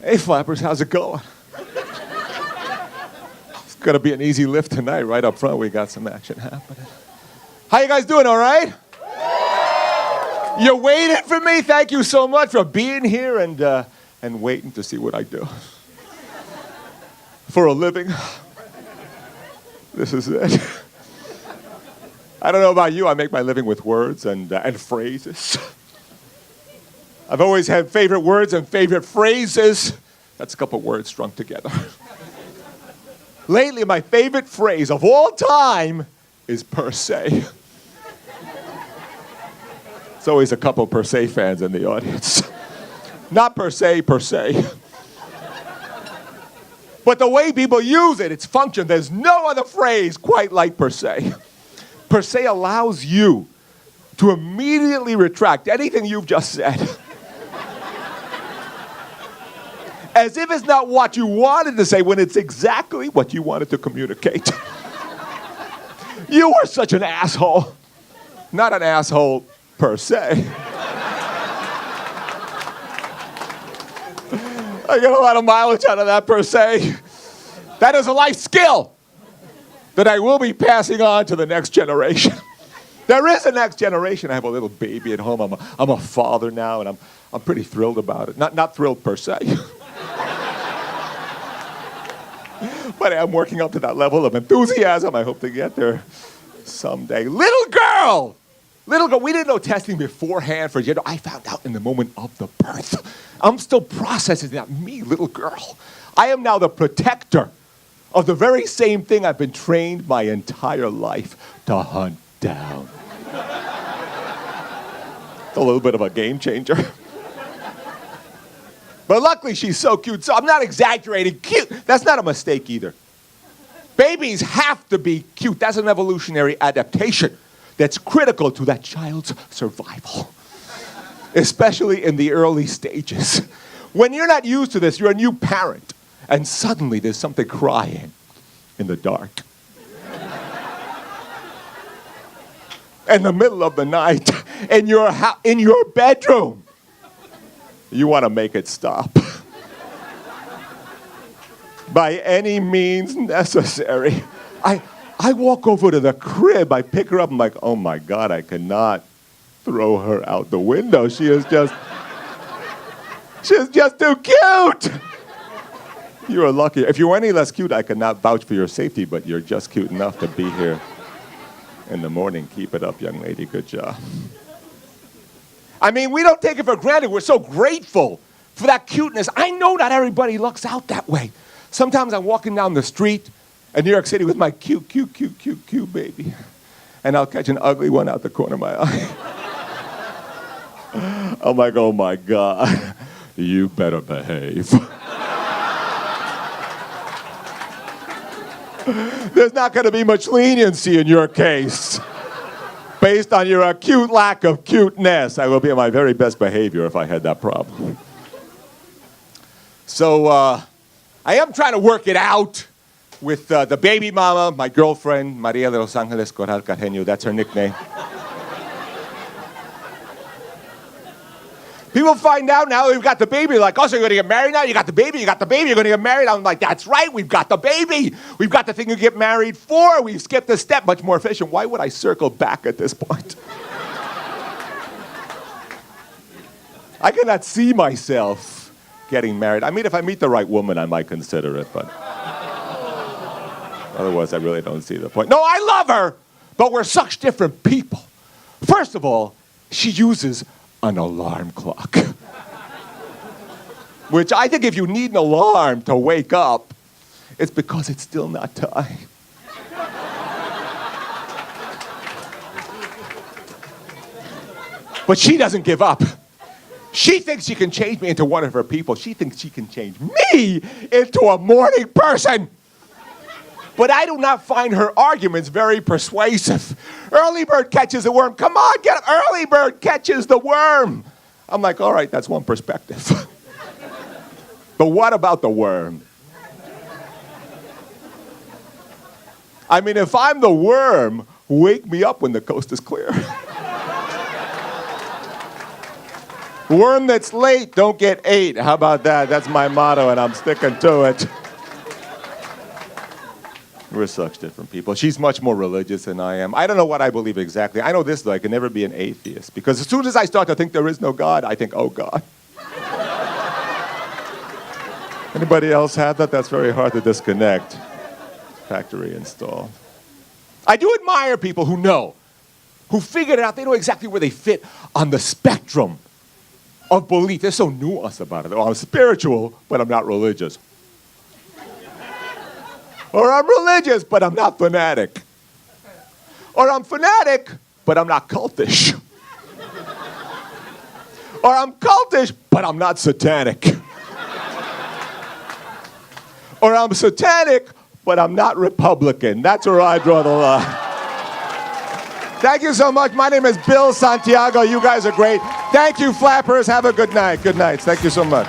Hey, flappers, how's it going? It's going to be an easy lift tonight. Right up front, we got some action happening. How you guys doing, all right? You're waiting for me? Thank you so much for being here and waiting to see what I do. For a living, this is it. I don't know about you, I make my living with words and phrases. I've always had favorite words and favorite phrases. That's a couple words strung together. Lately, my favorite phrase of all time is per se. There's always a couple per se fans in the audience. Not per se, per se. But the way people use it, its function, there's no other phrase quite like per se. Per se allows you to immediately retract anything you've just said. As if it's not what you wanted to say when it's exactly what you wanted to communicate. You are such an asshole. Not an asshole per se. I get a lot of mileage out of that per se. That is a life skill that I will be passing on to the next generation. There is a next generation. I have a little baby at home. I'm a father now, and I'm pretty thrilled about it. Not thrilled per se. But I'm working up to that level of enthusiasm. I hope to get there someday. Little girl, we didn't know testing beforehand for gender. I found out in the moment of the birth. I'm still processing that. Me, little girl. I am now the protector of the very same thing I've been trained my entire life to hunt down. It's a little bit of a game changer. But luckily, she's so cute. So I'm not exaggerating. Cute. That's not a mistake either. Babies have to be cute. That's an evolutionary adaptation that's critical to that child's survival, especially in the early stages. When you're not used to this, you're a new parent, and suddenly there's something crying in the dark. In the middle of the night, in your bedroom. You want to make it stop. By any means necessary. I walk over to the crib, I pick her up, I'm like, oh my God, I cannot throw her out the window. She's just too cute. You are lucky. If you were any less cute, I could not vouch for your safety, but you're just cute enough to be here in the morning. Keep it up, young lady. Good job. I mean, we don't take it for granted. We're so grateful for that cuteness. I know not everybody looks out that way. Sometimes I'm walking down the street in New York City with my cute baby. And I'll catch an ugly one out the corner of my eye. I'm like, oh my God, you better behave. There's not going to be much leniency in your case. Based on your acute lack of cuteness, I will be on my very best behavior if I had that problem. So I am trying to work it out with the baby mama, my girlfriend, Maria de Los Angeles Corral Carreño. That's her nickname. People find out now we've got the baby, like, oh, so you're going to get married now? You got the baby, you're going to get married? I'm like, that's right, we've got the baby. We've got the thing you get married for. We've skipped a step, much more efficient. Why would I circle back at this point? I cannot see myself getting married. I mean, if I meet the right woman, I might consider it, but otherwise, I really don't see the point. No, I love her, but we're such different people. First of all, she uses an alarm clock. Which I think if you need an alarm to wake up, it's because it's still not time. But she doesn't give up. She thinks she can change me into one of her people. She thinks she can change me into a morning person. But I do not find her arguments very persuasive. Early bird catches the worm. Come on, get up. Early bird catches the worm. I'm like, all right, that's one perspective. But what about the worm? I mean, if I'm the worm, wake me up when the coast is clear. Worm that's late, don't get ate. How about that? That's my motto, and I'm sticking to it. We're such different people. She's much more religious than I am. I don't know what I believe exactly. I know this, though. I can never be an atheist. Because as soon as I start to think there is no God, I think, oh, God. Anybody else have that? That's very hard to disconnect. Factory installed. I do admire people who know, who figured it out. They know exactly where they fit on the spectrum of belief. They're so nuanced about it. Oh, I'm spiritual, but I'm not religious. Or I'm religious, but I'm not fanatic. Or I'm fanatic, but I'm not cultish. Or I'm cultish, but I'm not satanic. Or I'm satanic, but I'm not Republican. That's where I draw the line. Thank you so much. My name is Bill Santiago. You guys are great. Thank you, flappers. Have a good night. Good night. Thank you so much.